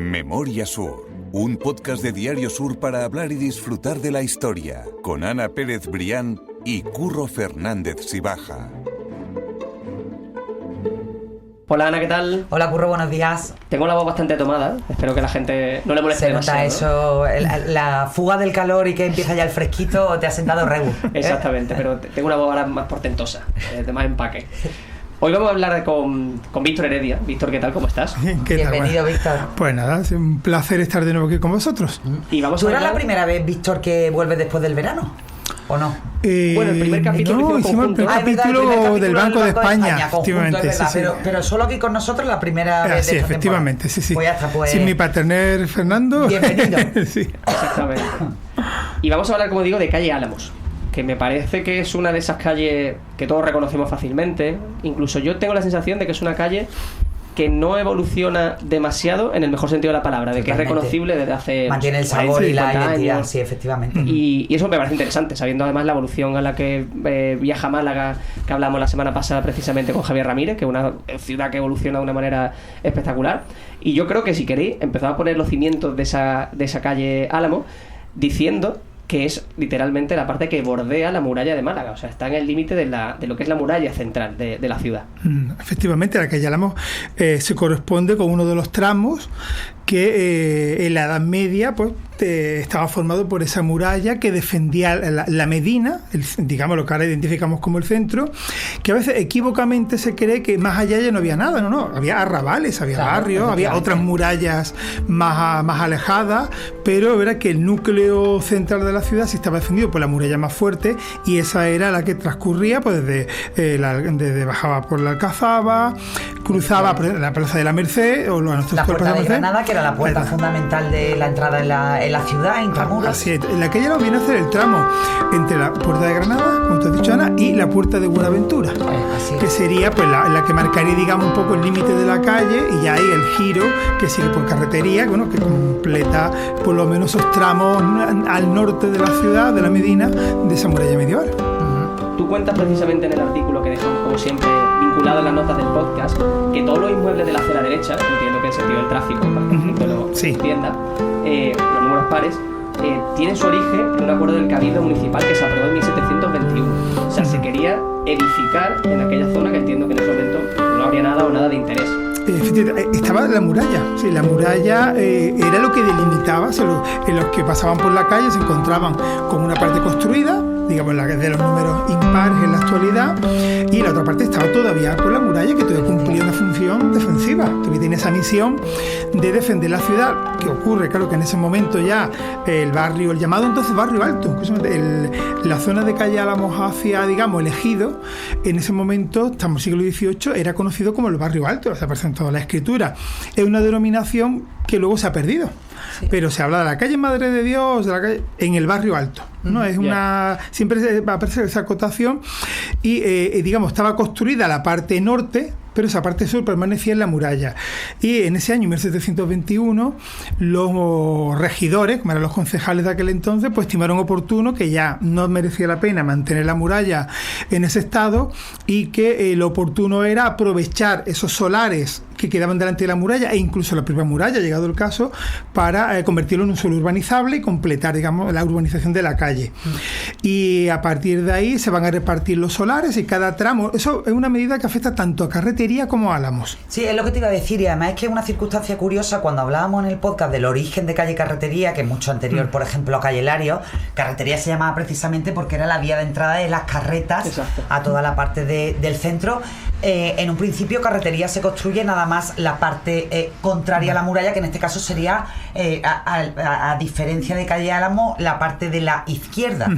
Memoria Sur, un podcast de Diario Sur para hablar y disfrutar de la historia, con Ana Pérez Brián y Curro Fernández Sibaja. Hola Ana, ¿qué tal? Hola Curro, buenos días. Tengo la voz bastante tomada, espero que la gente no le moleste demasiado. Se nota eso, la fuga del calor y que empieza ya el fresquito te ha sentado rebu. Exactamente, pero tengo una voz ahora más portentosa, de más empaque. Hoy vamos a hablar con Víctor Heredia. Víctor, ¿qué tal? ¿Cómo estás? Bienvenido, Víctor. Pues nada, es un placer estar de nuevo aquí con vosotros. Y vamos ¿Tú a eras hablar... la primera vez, Víctor, que vuelves después del verano? ¿O no? Bueno, el primer capítulo no, hicimos el primer capítulo del Banco de España, efectivamente. Sí. Pero solo aquí con nosotros la primera vez. Sí, efectivamente, temporada. sí. Pues ya está, pues... Sin mi paterner Fernando. Bienvenido. Sí. Exactamente. Y vamos a hablar, como digo, de calle Álamos, que me parece que es una de esas calles que todos reconocemos fácilmente. Incluso yo tengo la sensación de que es una calle que no evoluciona demasiado en el mejor sentido de la palabra, de que es reconocible desde hace... Mantiene el sabor y la identidad, años. sí, efectivamente. Y eso me parece interesante, sabiendo además la evolución a la que viaja Málaga, que hablamos la semana pasada precisamente con Javier Ramírez, que es una ciudad que evoluciona de una manera espectacular. Y yo creo que, si queréis, empezamos a poner los cimientos de esa calle Álamos, diciendo que es literalmente la parte que bordea la muralla de Málaga, o sea, está en el límite de lo que es la muralla central de la ciudad. Efectivamente, la calle Álamos se corresponde con uno de los tramos que en la Edad Media pues estaba formado por esa muralla que defendía la Medina, digamos lo que ahora identificamos como el centro, que a veces equívocamente se cree que más allá ya no había nada, no, había arrabales, había barrios, había otras murallas más alejadas, pero verá que el núcleo central de la ciudad sí estaba defendido por la muralla más fuerte, y esa era la que transcurría pues desde bajaba por la Alcazaba, cruzaba la Plaza de la Merced o la Puerta de Granada, que era la puerta fundamental de la entrada en la ciudad, intramuros. Así es, en la calle Álamos viene a hacer el tramo entre la Puerta de Granada, como te has dicho, Ana, y la Puerta de Buenaventura, que sería pues la que marcaría, digamos, un poco el límite de la calle, y ya ahí el giro que sigue por carretería, bueno, que completa por lo menos esos tramos al norte de la ciudad, de la Medina, de esa muralla medieval. Tú cuentas precisamente en el artículo que dejamos, como siempre, vinculado en las notas del podcast, que todos los inmuebles de la acera derecha, entiendo que en sentido del tráfico, para que la gente lo entienda, los números pares, tienen su origen en un acuerdo del Cabildo Municipal que se aprobó en 1721. O sea, se quería edificar en aquella zona que entiendo que en ese momento no habría nada o nada de interés. Estaba la muralla, sí, la muralla era lo que delimitaba, en los que pasaban por la calle se encontraban con una parte construida, digamos la de los números impares en la actualidad, y la otra parte estaba todavía por la muralla, que todavía cumplía una función defensiva, todavía tiene esa misión de defender la ciudad. Que ocurre, claro, que en ese momento ya el barrio, el llamado entonces barrio alto, la zona de calle Álamos hacia, digamos, el Ejido, en ese momento, estamos en el siglo XVIII, era conocido como el barrio alto, se aparece en toda la escritura. Es una denominación que luego se ha perdido. Sí. Pero se habla de la calle Madre de Dios, de la calle, en el barrio alto, ¿no? Es siempre va a aparecer esa acotación, y digamos, estaba construida la parte norte, pero esa parte sur permanecía en la muralla. Y en ese año, 1721, los regidores, como eran los concejales de aquel entonces, pues estimaron oportuno que ya no merecía la pena mantener la muralla en ese estado, y que lo oportuno era aprovechar esos solares que quedaban delante de la muralla, e incluso la propia muralla, llegado el caso, para convertirlo en un suelo urbanizable y completar, digamos, la urbanización de la calle. Y a partir de ahí se van a repartir los solares, y cada tramo, eso es una medida que afecta tanto a carretería como a Álamos. Sí, es lo que te iba a decir, y además es que es una circunstancia curiosa. Cuando hablábamos en el podcast del origen de calle Carretería, que es mucho anterior, por ejemplo, a calle Lario, Carretería se llamaba precisamente porque era la vía de entrada de las carretas. Exacto. A toda la parte del centro. En un principio Carretería se construye nada más la parte contraria a la muralla, que en este caso sería, a diferencia de calle Álamos, la parte de la izquierda.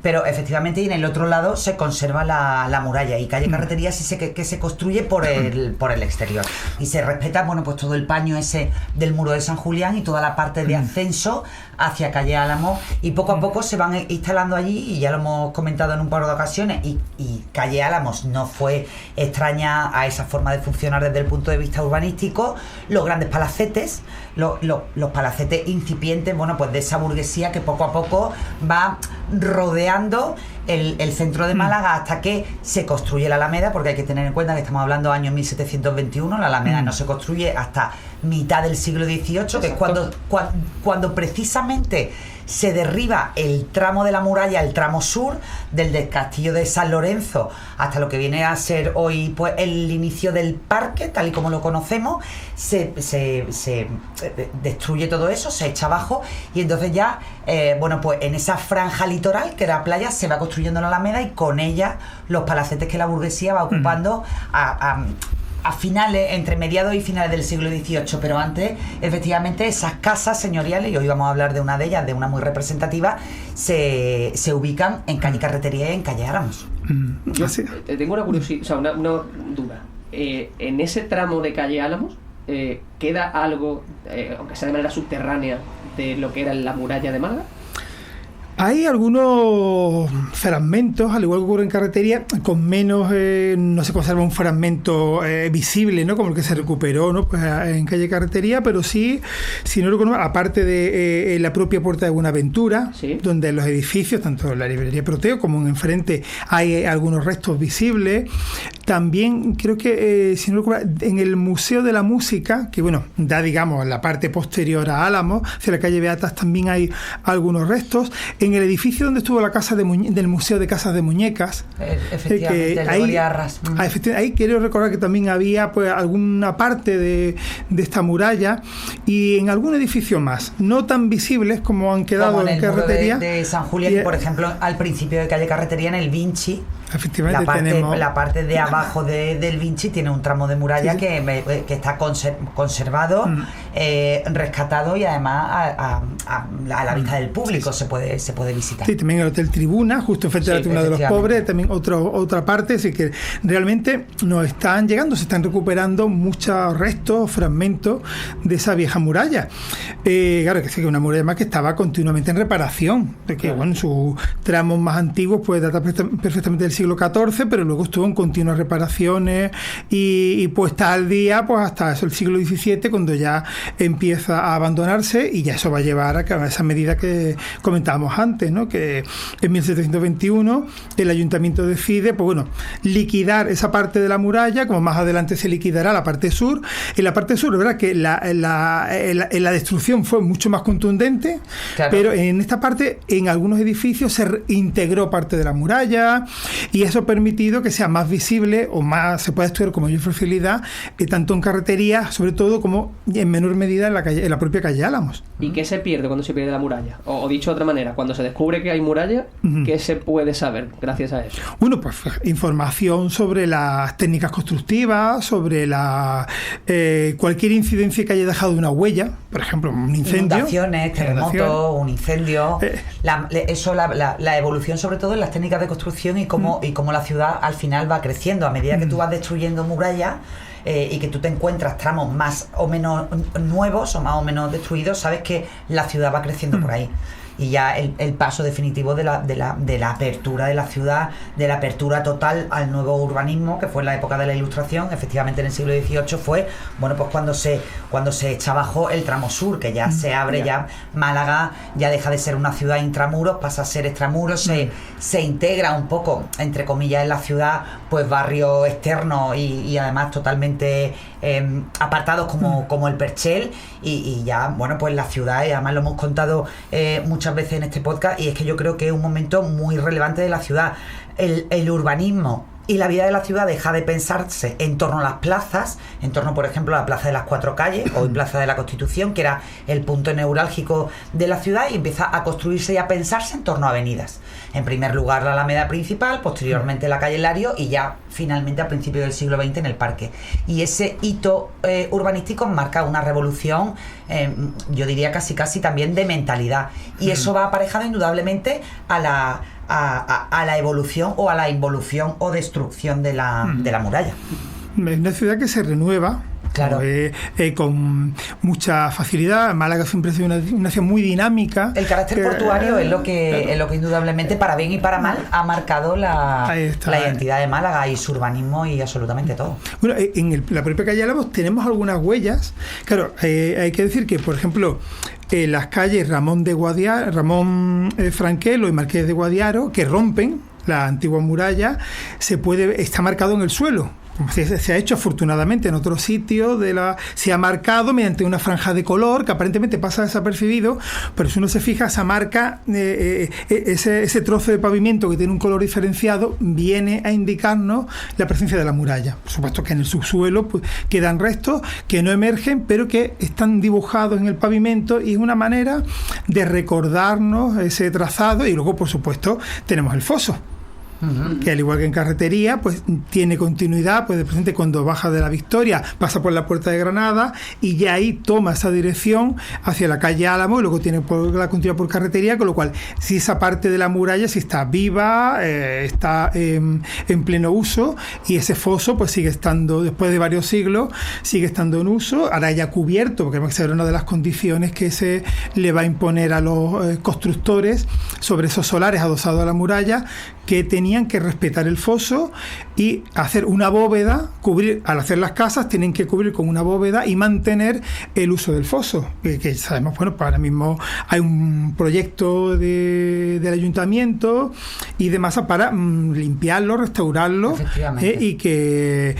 Pero efectivamente, y en el otro lado se conserva la muralla, y calle Carretería sí que se construye por el exterior, y se respeta, bueno, pues todo el paño ese del muro de San Julián y toda la parte de ascenso hacia calle Álamos, y poco a poco se van instalando allí, y ya lo hemos comentado en un par de ocasiones, y calle Álamos no fue extraña a esa forma de funcionar mencionar desde el punto de vista urbanístico, los grandes palacetes, los palacetes incipientes, bueno, pues de esa burguesía que poco a poco va rodeando el centro de Málaga hasta que se construye la Alameda, porque hay que tener en cuenta que estamos hablando año 1721, la Alameda no se construye hasta mitad del siglo XVIII, que es cuando precisamente se derriba el tramo de la muralla, el tramo sur, del castillo de San Lorenzo hasta lo que viene a ser hoy pues el inicio del parque, tal y como lo conocemos, se destruye todo eso, se echa abajo, y entonces ya, bueno, pues en esa franja litoral, que era playa, se va construyendo la Alameda, y con ella los palacetes que la burguesía va ocupando a finales, entre mediados y finales del siglo XVIII, pero antes, efectivamente, esas casas señoriales, y hoy vamos a hablar de una de ellas, de una muy representativa, se ubican en calle Carretería y en calle Álamos. Yo tengo una curiosidad, o sea, una duda. En ese tramo de calle Álamos, ¿queda algo, aunque sea de manera subterránea, de lo que era la muralla de Málaga? Hay algunos fragmentos, al igual que ocurre en Carretería, con menos, no se conserva un fragmento visible, ¿no? Como el que se recuperó, ¿no? Pues en calle Carretería, pero sí, si no lo conozco, aparte de la propia Puerta de Buenaventura, ¿sí? Donde en los edificios, tanto en la librería Proteo como en enfrente, hay algunos restos visibles. También creo que, si no lo recuerdo, en el Museo de la Música, que bueno, da, digamos, la parte posterior a Álamos, hacia la calle Beatas, también hay algunos restos. En el edificio donde estuvo la casa del Museo de Casas de Muñecas, efectivamente, ahí quiero recordar que también había pues alguna parte de esta muralla, y en algún edificio más, no tan visibles como han quedado como en Carretería. De San Julián, por ejemplo, al principio de calle Carretería, en el Vinci. Efectivamente, la parte de abajo del Vinci tiene un tramo de muralla que está conservado, rescatado, y además a la vista del público se puede visitar. Sí, también el Hotel Tribuna, justo enfrente de la Tribuna de los Pobres, también otra parte, así que realmente nos están llegando, se están recuperando muchos restos, fragmentos de esa vieja muralla. Claro que sí, que una muralla más que estaba continuamente en reparación, porque bueno, sus tramos más antiguos pues datan perfectamente del siglo XIV, pero luego estuvo en continuas reparaciones y puesta al día pues hasta eso, el siglo XVII, cuando ya empieza a abandonarse, y ya eso va a llevar a esa medida que comentábamos antes, ¿no? Que en 1721 el ayuntamiento decide, pues bueno, liquidar esa parte de la muralla, como más adelante se liquidará la parte sur. En la parte sur, la verdad que la destrucción fue mucho más contundente, claro, pero en esta parte, en algunos edificios se integró parte de la muralla, y eso ha permitido que sea más visible, o más se pueda estudiar con mayor facilidad, tanto en Carretería, sobre todo, como en menor medida en la propia calle Álamos. ¿Y qué se pierde cuando se pierde la muralla? O dicho de otra manera, cuando se descubre que hay muralla, ¿qué se puede saber gracias a eso? Bueno, pues información sobre las técnicas constructivas, sobre cualquier incidencia que haya dejado una huella, por ejemplo, un incendio. Inundaciones, terremotos, un incendio. La evolución, sobre todo en las técnicas de construcción, y cómo la ciudad al final va creciendo. A medida que tú vas destruyendo murallas, y que tú te encuentras tramos más o menos nuevos o más o menos destruidos, sabes que la ciudad va creciendo por ahí. Y ya el paso definitivo de la apertura de la ciudad, de la apertura total al nuevo urbanismo, que fue en la época de la Ilustración, efectivamente en el siglo XVIII, fue bueno, pues cuando se echa abajo el tramo sur, que ya se abre, ya Málaga ya deja de ser una ciudad intramuros, pasa a ser extramuros, se integra un poco, entre comillas, en la ciudad, pues barrios externos y además totalmente apartados como el Perchel, y ya, bueno, pues la ciudad, y además lo hemos contado muchas veces en este podcast, y es que yo creo que es un momento muy relevante de la ciudad. El urbanismo y la vida de la ciudad deja de pensarse en torno a las plazas, en torno, por ejemplo, a la Plaza de las Cuatro Calles, hoy Plaza de la Constitución, que era el punto neurálgico de la ciudad, y empieza a construirse y a pensarse en torno a avenidas. En primer lugar la Alameda principal, posteriormente la calle Lario, y ya finalmente a principios del siglo XX en el Parque. Y ese hito urbanístico marca una revolución, yo diría casi también de mentalidad, y eso va aparejado indudablemente a la evolución o a la involución o destrucción de la muralla. Es una ciudad que se renueva. Claro. Con mucha facilidad. Málaga siempre ha sido una ciudad muy dinámica. El carácter portuario es lo que indudablemente, para bien y para mal, ha marcado la identidad de Málaga y su urbanismo y absolutamente todo. Bueno, en la propia calle Álamos tenemos algunas huellas. Claro, hay que decir que, por ejemplo, las calles Ramón Franquelo y Marqués de Guadiaro, que rompen la antigua muralla, está marcado en el suelo. Se ha hecho afortunadamente en otros sitios, se ha marcado mediante una franja de color que aparentemente pasa desapercibido, pero si uno se fija, esa marca, ese trozo de pavimento que tiene un color diferenciado, viene a indicarnos la presencia de la muralla. Por supuesto que en el subsuelo pues, quedan restos que no emergen, pero que están dibujados en el pavimento, y es una manera de recordarnos ese trazado. Y luego, por supuesto, tenemos el foso, que al igual que en Carretería, pues tiene continuidad, pues de presente cuando baja de la Victoria, pasa por la Puerta de Granada y ya ahí toma esa dirección hacia la calle Álamo, y luego tiene la continuidad por Carretería, con lo cual, si esa parte de la muralla sí está viva, está en pleno uso, y ese foso pues sigue estando, después de varios siglos, sigue estando en uso, ahora ya cubierto, porque esa era una de las condiciones que se le va a imponer a los constructores sobre esos solares adosados a la muralla, que tenían que respetar el foso y hacer una bóveda, al hacer las casas tienen que cubrir con una bóveda y mantener el uso del foso, que sabemos, bueno, pues ahora mismo hay un proyecto del ayuntamiento y demás para limpiarlo, restaurarlo, y que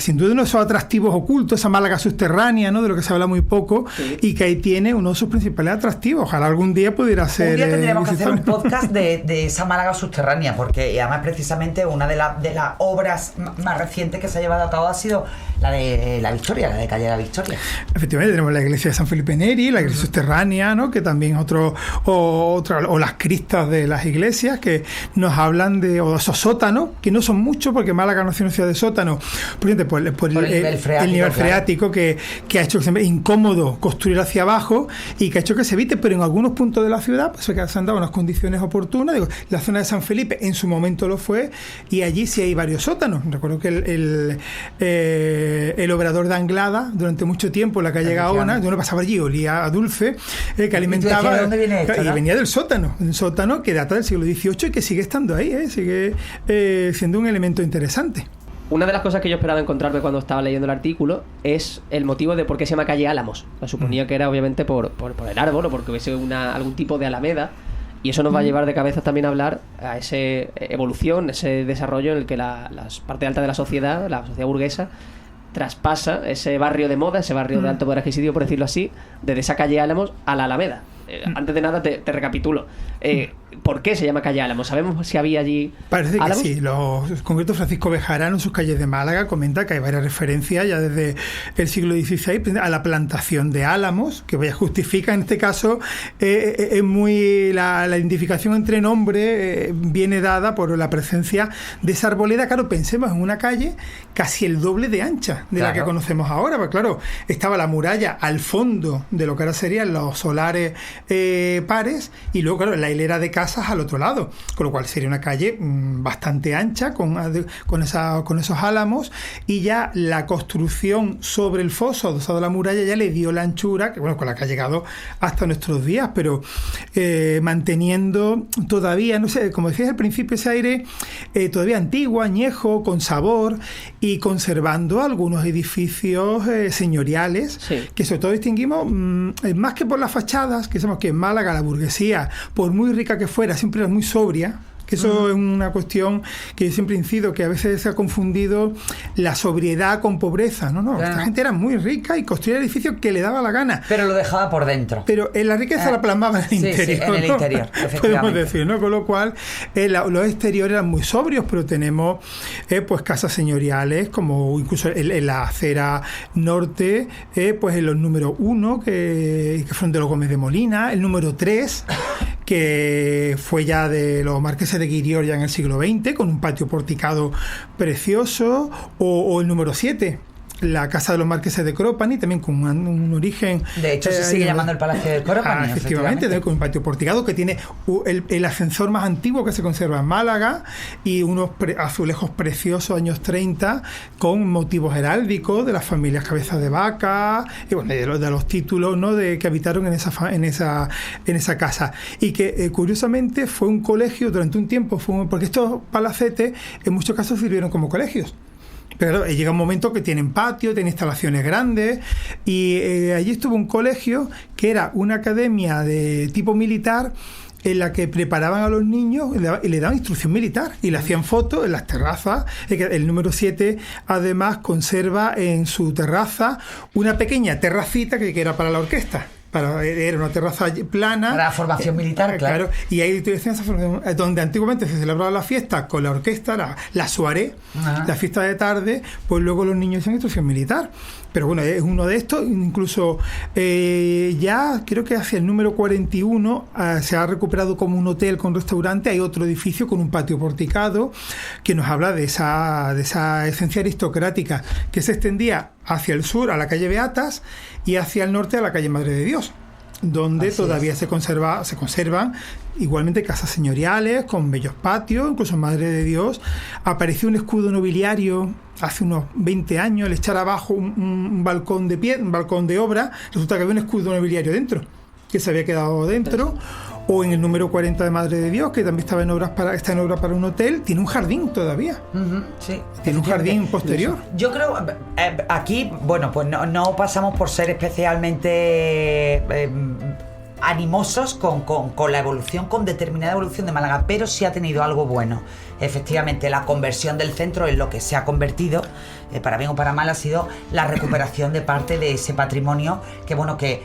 sin duda uno de esos atractivos ocultos, esa Málaga subterránea, ¿no?, de lo que se habla muy poco, y que ahí tiene uno de sus principales atractivos. Ojalá algún día pudiera ser. Un día tendríamos que hacer un podcast de esa Málaga subterránea, porque además precisamente una de las obras más recientes que se ha llevado a cabo ha sido la de la Victoria, la de calle de la Victoria. Efectivamente, tenemos la iglesia de San Felipe Neri, la iglesia subterránea, ¿no?, que también es o las cristas de las iglesias que nos hablan de esos sótanos, que no son muchos, porque Málaga no es una ciudad de sótanos, por el nivel freático, claro, que ha hecho que sea incómodo construir hacia abajo y que ha hecho que se evite, pero en algunos puntos de la ciudad pues se han dado unas condiciones oportunas. Digo, la zona de San Felipe en su momento lo fue, y allí sí hay varios sótanos. Recuerdo que el obrador de Anglada durante mucho tiempo en la calle Gaona, donde pasaba allí, olía a dulce, que alimentaba. ¿De dónde viene esto, y no? Venía del sótano, un sótano que data del siglo XVIII y que sigue estando ahí, sigue siendo un elemento interesante. Una de las cosas que yo esperaba encontrarme cuando estaba leyendo el artículo es el motivo de por qué se llama calle Álamos. Me suponía que era obviamente por el árbol, o porque hubiese algún tipo de alameda. Y eso nos va a llevar de cabeza también a hablar a esa evolución, ese desarrollo en el que la parte alta de la sociedad burguesa, traspasa ese barrio de moda, ese barrio de alto poder adquisitivo, por decirlo así, desde esa calle Álamos a la Alameda. Antes de nada te recapitulo. ¿Por qué se llama calle Álamos? ¿Sabemos si había allí Parece álamos? Que sí. En concreto, Francisco Bejarano, en sus calles de Málaga, comenta que hay varias referencias ya desde el siglo XVI a la plantación de álamos, que justifica en este caso es muy la identificación entre nombre viene dada por la presencia de esa arboleda. Claro, pensemos en una calle casi el doble de ancha de la que conocemos ahora, porque claro, estaba la muralla al fondo de lo que ahora serían los solares pares, y luego claro, la hilera de casas al otro lado, con lo cual sería una calle bastante ancha con esos álamos, y ya la construcción sobre el foso adosado a la muralla ya le dio la anchura que con la que ha llegado hasta nuestros días, pero manteniendo todavía, no sé, como decías al principio, ese aire todavía antiguo, añejo, con sabor, y conservando algunos edificios señoriales, que sobre todo distinguimos más que por las fachadas, que sabemos que en Málaga la burguesía, por muy rica que fuera, siempre era muy sobria, que eso es una cuestión que yo siempre incido, que a veces se ha confundido la sobriedad con pobreza. No, esta gente era muy rica y construía edificios que le daba la gana. Pero lo dejaba por dentro. Pero la riqueza la plasmaba en el interior. Sí, en el interior, efectivamente. Podemos decir, ¿no? Con lo cual, los exteriores eran muy sobrios, pero tenemos pues casas señoriales, como incluso en la acera norte, pues en los número 1, que fueron de los Gómez de Molina, el número 3, que fue ya de los marqueses de Guirior ya en el siglo XX, con un patio porticado precioso, o el número 7, la casa de los marqueses de Cropani, también con un origen... De hecho, se sigue llamando el Palacio de Cropani. Efectivamente, con un patio porticado que tiene el ascensor más antiguo que se conserva en Málaga y unos azulejos preciosos, años 30, con motivos heráldicos de las familias Cabezas de Vaca, y bueno, de los títulos, ¿no?, que habitaron en esa casa. Y que, curiosamente, fue un colegio durante un tiempo, porque estos palacetes en muchos casos sirvieron como colegios. Pero llega un momento que tienen patio, tienen instalaciones grandes, y allí estuvo un colegio que era una academia de tipo militar, en la que preparaban a los niños y le daban instrucción militar y le hacían fotos en las terrazas. El número 7 además conserva en su terraza una pequeña terracita que era para la orquesta. Era una terraza plana para la formación militar, claro. Y ahí donde antiguamente se celebraba la fiesta con la orquesta, la soirée, la fiesta de tarde, pues luego los niños hacían instrucción militar. Pero bueno, es uno de estos. Incluso ya creo que hacia el número 41 se ha recuperado como un hotel con restaurante. Hay otro edificio con un patio porticado que nos habla de esa esencia aristocrática que se extendía hacia el sur a la calle Beatas y hacia el norte a la calle Madre de Dios, donde todavía se conservan igualmente casas señoriales con bellos patios. Incluso en Madre de Dios apareció un escudo nobiliario hace unos 20 años. Al echar abajo un balcón un balcón de obra, resulta que había un escudo nobiliario dentro que se había quedado dentro. O en el número 40 de Madre de Dios, que también está en obra para un hotel, tiene un jardín todavía. Sí, tiene un jardín posterior. Yo creo, aquí, bueno, pues no pasamos por ser especialmente animosos con la evolución, con determinada evolución de Málaga, pero sí ha tenido algo bueno. Efectivamente, la conversión del centro en lo que se ha convertido, para bien o para mal, ha sido la recuperación de parte de ese patrimonio que, bueno, que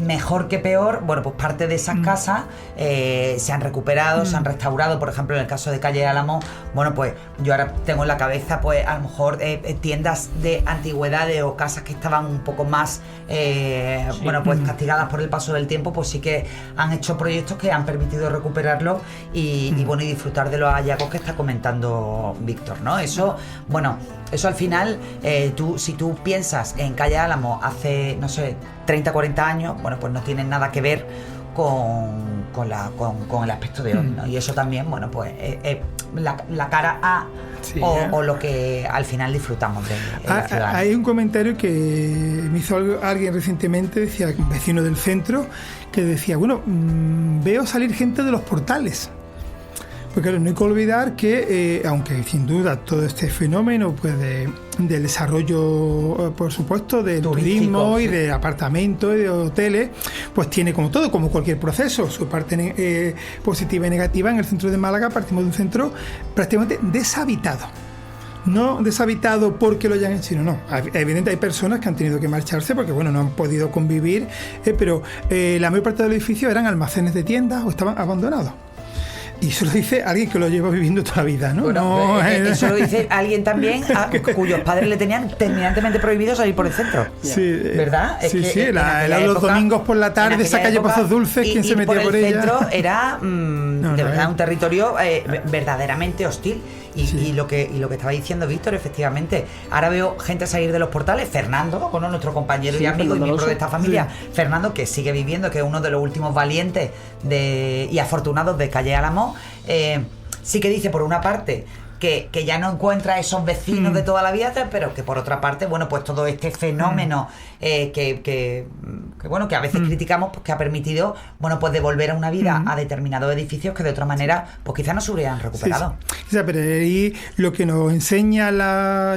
mejor que peor, bueno, pues parte de esas casas se han recuperado, se han restaurado. Por ejemplo, en el caso de Calle Álamo, bueno, pues yo ahora tengo en la cabeza, pues a lo mejor tiendas de antigüedades o casas que estaban un poco más, bueno, pues castigadas por el paso del tiempo, pues sí que han hecho proyectos que han permitido recuperarlo y bueno, y disfrutar de los hallazgos que está comentando Víctor, ¿no? Eso, bueno, eso al final, si tú piensas en Calle Álamo hace, no sé, 30, 40 años, bueno, pues no tiene nada que ver con el aspecto de hoy, ¿no? Y eso también, bueno, pues la cara A, o lo que al final disfrutamos de la ciudad. Hay un comentario que me hizo alguien recientemente, decía, un vecino del centro, que decía, bueno, veo salir gente de los portales. Porque claro, no hay que olvidar que, aunque sin duda todo este fenómeno pues del desarrollo, por supuesto, del turismo y de apartamentos y de hoteles, pues tiene como todo, como cualquier proceso, su parte positiva y negativa. En el centro de Málaga partimos de un centro prácticamente deshabitado. No deshabitado porque lo hayan hecho, sino no. Evidentemente hay personas que han tenido que marcharse porque, bueno, no han podido convivir, pero la mayor parte de los edificios eran almacenes de tiendas o estaban abandonados. Y eso lo dice alguien que lo lleva viviendo toda la vida, ¿no? Bueno, eso lo dice alguien también cuyos padres le tenían terminantemente prohibido salir por el centro. Sí, ¿verdad? Los domingos por la tarde, esa calle Pozos Dulces, ¿quién se metía por ella? El centro era, de verdad, un territorio verdaderamente hostil. Y lo que estaba diciendo Víctor, efectivamente, ahora veo gente salir de los portales. Fernando, bueno, nuestro compañero y amigo y miembro de esta familia, Fernando, que sigue viviendo, que es uno de los últimos valientes y afortunados de Calle Álamo, sí que dice, por una parte, que ya no encuentra esos vecinos de toda la vida, pero que por otra parte, bueno, pues todo este fenómeno que bueno, que a veces criticamos, pues que ha permitido, bueno, pues devolver a una vida a determinados edificios que de otra manera, pues quizás no se hubieran recuperado. Sí. O sea, pero ahí lo que nos enseña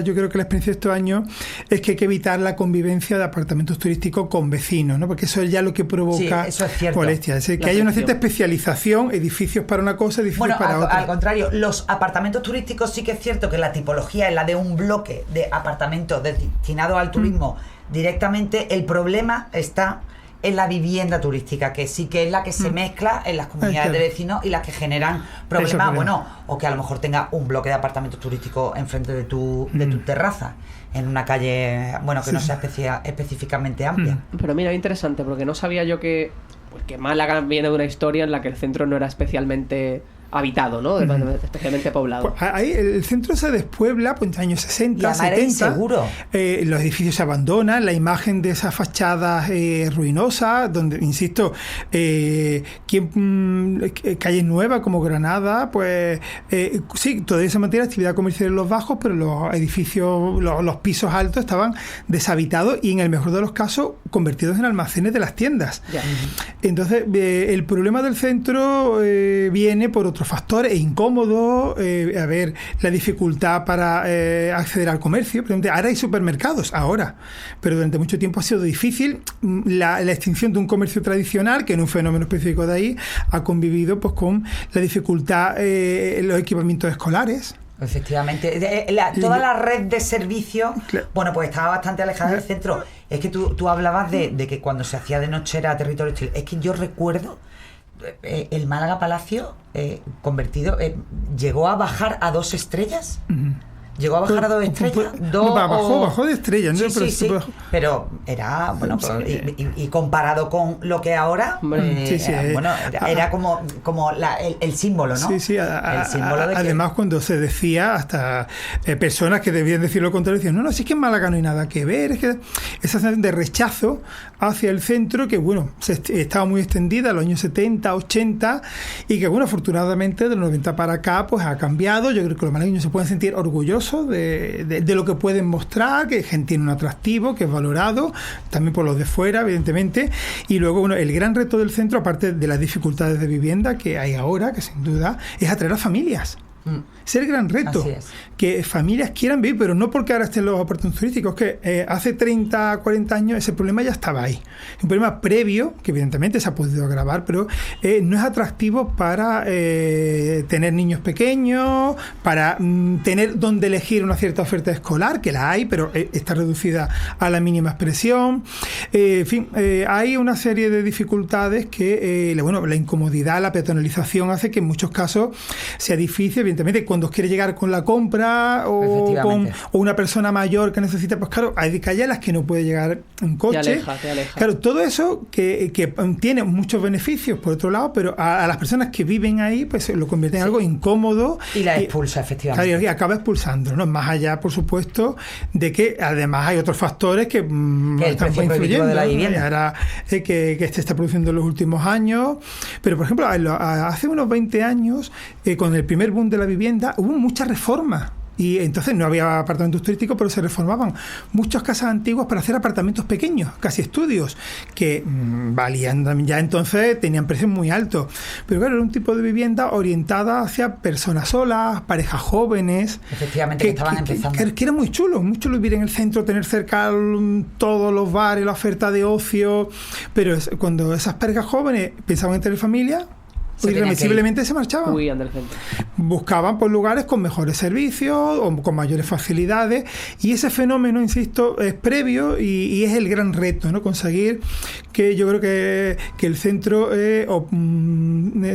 yo creo que la experiencia de estos años es que hay que evitar la convivencia de apartamentos turísticos con vecinos, ¿no? Porque eso es ya lo que provoca molestias. Es decir, que haya una cierta especialización, edificios para una cosa, edificios para otra. Al contrario, los apartamentos turísticos sí que es cierto que la tipología es la de un bloque de apartamentos destinados al turismo directamente. El problema está en la vivienda turística, que sí que es la que se mezcla en las comunidades de vecinos y las que generan problemas, bueno, o que a lo mejor tenga un bloque de apartamentos turísticos enfrente de tu terraza, en una calle, bueno, que no sea específicamente amplia. Pero mira, es interesante, porque no sabía yo que Málaga viene de una historia en la que el centro no era especialmente habitado, ¿no? Especialmente poblado. Pues ahí el centro se despuebla pues, en los años 60, 70. Seguro. Los edificios se abandonan, la imagen de esas fachadas ruinosas, donde, insisto, calles nuevas como Granada, pues sí, todavía se mantiene actividad comercial en los bajos, pero los edificios, los pisos altos estaban deshabitados y en el mejor de los casos convertidos en almacenes de las tiendas. Ya. Entonces, el problema del centro viene por otros factores, es incómodo, la dificultad para acceder al comercio. Por ejemplo, ahora hay supermercados, pero durante mucho tiempo ha sido difícil. La extinción de un comercio tradicional, que en un fenómeno específico de ahí, ha convivido pues con la dificultad en los equipamientos escolares. Efectivamente, toda la red de servicios, bueno, pues estaba bastante alejada del centro. Es que tú hablabas de que cuando se hacía de noche era territorio hostil. Es que yo recuerdo el Málaga Palacio convertido, llegó a bajar a 2 estrellas. Llegó a bajar a 2 estrellas. Bajó de estrellas, ¿no? Sí. Pero era, bueno, y comparado con lo que ahora, era como el símbolo, ¿no? Sí. El símbolo de además, cuando se decía, hasta personas que debían decir lo contrario, decían, no, si es que en Málaga no hay nada que ver, es que esa sensación de rechazo hacia el centro, que bueno, estaba muy extendida en los años 70, 80, y que bueno, afortunadamente de los 90 para acá, pues ha cambiado. Yo creo que los malagueños se pueden sentir orgullosos de lo que pueden mostrar, que tiene un atractivo, que es valorado también por los de fuera, evidentemente. Y luego, bueno, el gran reto del centro, aparte de las dificultades de vivienda que hay ahora, que sin duda es atraer a familias. Es el gran reto, que familias quieran vivir, pero no porque ahora estén los apartamentos turísticos, que hace 30, 40 años ese problema ya estaba ahí. Un problema previo, que evidentemente se ha podido agravar, pero no es atractivo para tener niños pequeños, para tener donde elegir una cierta oferta escolar, que la hay, pero está reducida a la mínima expresión. En fin, hay una serie de dificultades que, la incomodidad, la peatonalización hace que en muchos casos sea difícil. Evidentemente, cuando quiere llegar con la compra o una persona mayor que necesita, pues claro, hay calles a las que no puede llegar un coche. Te aleja. Claro, todo eso que tiene muchos beneficios por otro lado, pero a las personas que viven ahí, pues lo convierte en algo incómodo. Y la expulsa, efectivamente. Claro, y acaba expulsando, ¿no? Más allá, por supuesto, de que además hay otros factores que están influyendo de la vivienda. Ahora que se está produciendo en los últimos años. Pero, por ejemplo, hace unos 20 años, con el primer boom de la vivienda, hubo muchas reformas. Y entonces no había apartamentos turísticos, pero se reformaban muchas casas antiguas para hacer apartamentos pequeños, casi estudios, que valían, ya entonces tenían precios muy altos. Pero claro, era un tipo de vivienda orientada hacia personas solas, parejas jóvenes. Efectivamente, que estaban empezando. Que era muy chulo vivir en el centro, tener cerca todos los bares, la oferta de ocio. Pero cuando esas parejas jóvenes pensaban en tener familia, irremisiblemente se marchaban. Buscaban por lugares con mejores servicios o con mayores facilidades, y ese fenómeno, insisto, es previo y es el gran reto, ¿no? Conseguir que yo creo que el centro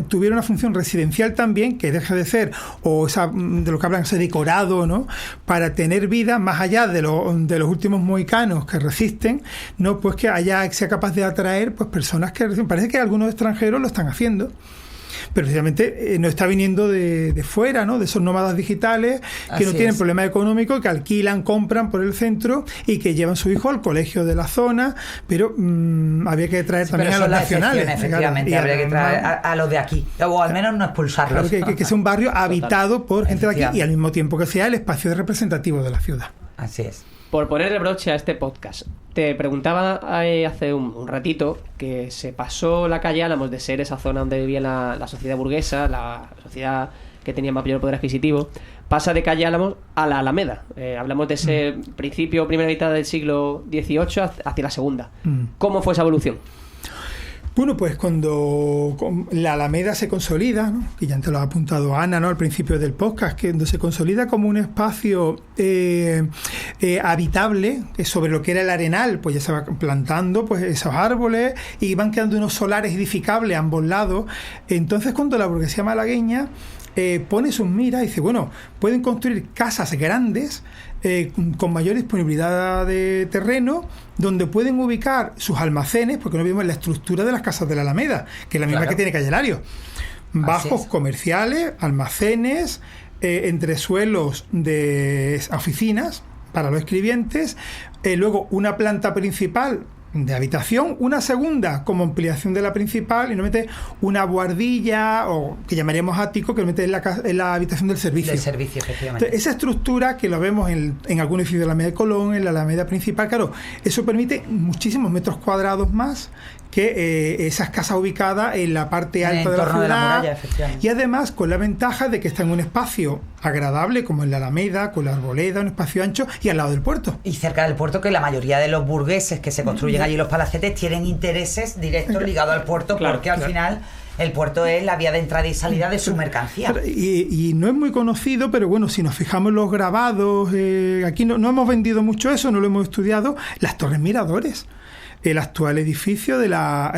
tuviera una función residencial también, que deje de ser, de lo que hablan, ese decorado, ¿no? Para tener vida más allá de los últimos mohicanos que resisten, ¿no? Pues que sea capaz de atraer pues personas que parece que algunos extranjeros lo están haciendo. Pero precisamente no está viniendo de fuera, ¿no? De esos nómadas digitales que no tienen problema económico, que alquilan, compran por el centro y que llevan su hijo al colegio de la zona, pero había que traer también a los nacionales. Efectivamente, habría que traer a los de aquí, o al menos no expulsarlos. Claro, que sea un barrio habitado por gente de aquí y al mismo tiempo que sea el espacio representativo de la ciudad. Así es. Por ponerle broche a este podcast, te preguntaba hace un ratito que se pasó la calle Álamos de ser esa zona donde vivía la sociedad burguesa, la sociedad que tenía mayor poder adquisitivo, pasa de calle Álamos a la Alameda. Hablamos de ese principio, primera mitad del siglo XVIII hacia la segunda. ¿Cómo fue esa evolución? Bueno, pues cuando la Alameda se consolida, ¿no? Que ya antes lo ha apuntado Ana, ¿no? Al principio del podcast, que cuando se consolida como un espacio habitable, sobre lo que era el Arenal, pues ya se va plantando pues esos árboles y van quedando unos solares edificables a ambos lados. Entonces, cuando la burguesía malagueña pone sus miras y dice, bueno, pueden construir casas grandes con mayor disponibilidad de terreno, donde pueden ubicar sus almacenes, porque no vimos la estructura de las casas de la Alameda, que es la misma que tiene Calle Lario. bajos comerciales, almacenes, entresuelos de oficinas para los escribientes, luego una planta principal de habitación, una segunda como ampliación de la principal, y nos mete una buhardilla, o que llamaríamos ático, que nos mete en la habitación del servicio. Del servicio, efectivamente. Entonces, esa estructura que lo vemos en algunos edificios de la Alameda de Colón, en la Alameda principal, claro, eso permite muchísimos metros cuadrados más que esas casas ubicadas en la parte alta de la ciudad, de la muralla, efectivamente. Y además con la ventaja de que está en un espacio agradable como en la Alameda, con la Arboleda, un espacio ancho y al lado del puerto. Y cerca del puerto, que la mayoría de los burgueses que se construyen allí los palacetes tienen intereses directos ligados al puerto, porque al final el puerto es la vía de entrada y salida de su mercancía. Y no es muy conocido, pero bueno, si nos fijamos en los grabados, aquí no hemos vendido mucho eso, no lo hemos estudiado, las Torres Miradores. El actual edificio de la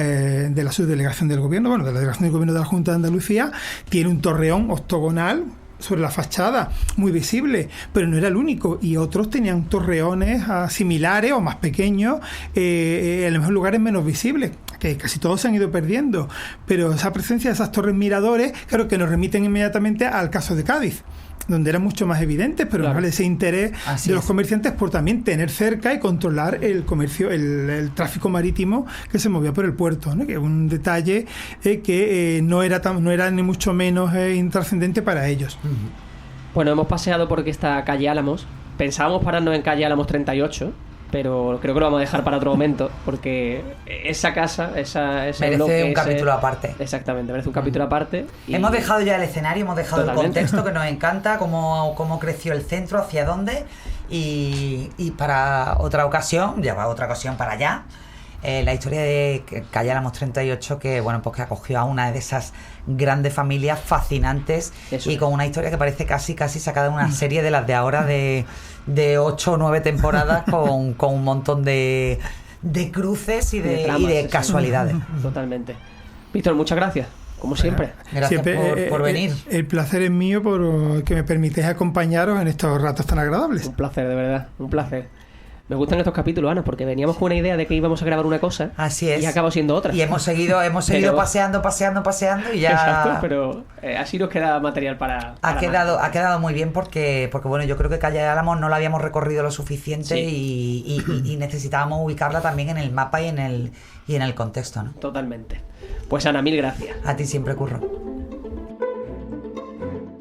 subdelegación del gobierno, de la delegación del gobierno de la Junta de Andalucía, tiene un torreón octogonal sobre la fachada, muy visible, pero no era el único, y otros tenían torreones similares o más pequeños, en los lugares menos visibles, que casi todos se han ido perdiendo, pero esa presencia de esas torres miradores, claro, que nos remiten inmediatamente al caso de Cádiz, donde era mucho más evidente, pero claro, ese interés de los comerciantes por también tener cerca y controlar el comercio, el tráfico marítimo que se movía por el puerto, ¿no? Que es un detalle que no era ni mucho menos intrascendente para ellos. Bueno, hemos paseado por esta calle Álamos. Pensábamos pararnos en calle Álamos 38, pero creo que lo vamos a dejar para otro momento, porque esa casa, ese merece bloque, un capítulo aparte. Exactamente, merece un capítulo aparte. Hemos dejado ya el escenario, hemos dejado totalmente el contexto, que nos encanta, cómo creció el centro, hacia dónde, y para otra ocasión, ya va otra ocasión para allá, la historia de calle Álamos 38, que bueno, pues que acogió a una de esas grandes familias fascinantes. Eso. Y con una historia que parece casi sacada de una serie de las de ahora de 8 o 9 temporadas con un montón de cruces y de casualidades. Totalmente. Víctor, muchas gracias, como siempre. Gracias por venir. El placer es mío por que me permitéis acompañaros en estos ratos tan agradables. Un placer, de verdad, un placer. Me gustan estos capítulos, Ana, porque veníamos con una idea de que íbamos a grabar una cosa. Así es. Y acabó siendo otra. Y hemos seguido paseando y ya. Exacto, pero así nos queda material para ha quedado muy bien porque bueno, yo creo que Calle Álamos no la habíamos recorrido lo suficiente, sí. y necesitábamos ubicarla también en el mapa y en el contexto, ¿no? Totalmente. Pues Ana, mil gracias. A ti siempre, Curro.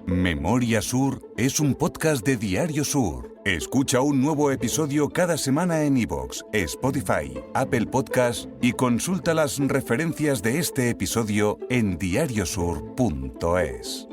Memoria Sur es un podcast de Diario Sur. Escucha un nuevo episodio cada semana en iVoox, Spotify, Apple Podcasts y consulta las referencias de este episodio en diariosur.es.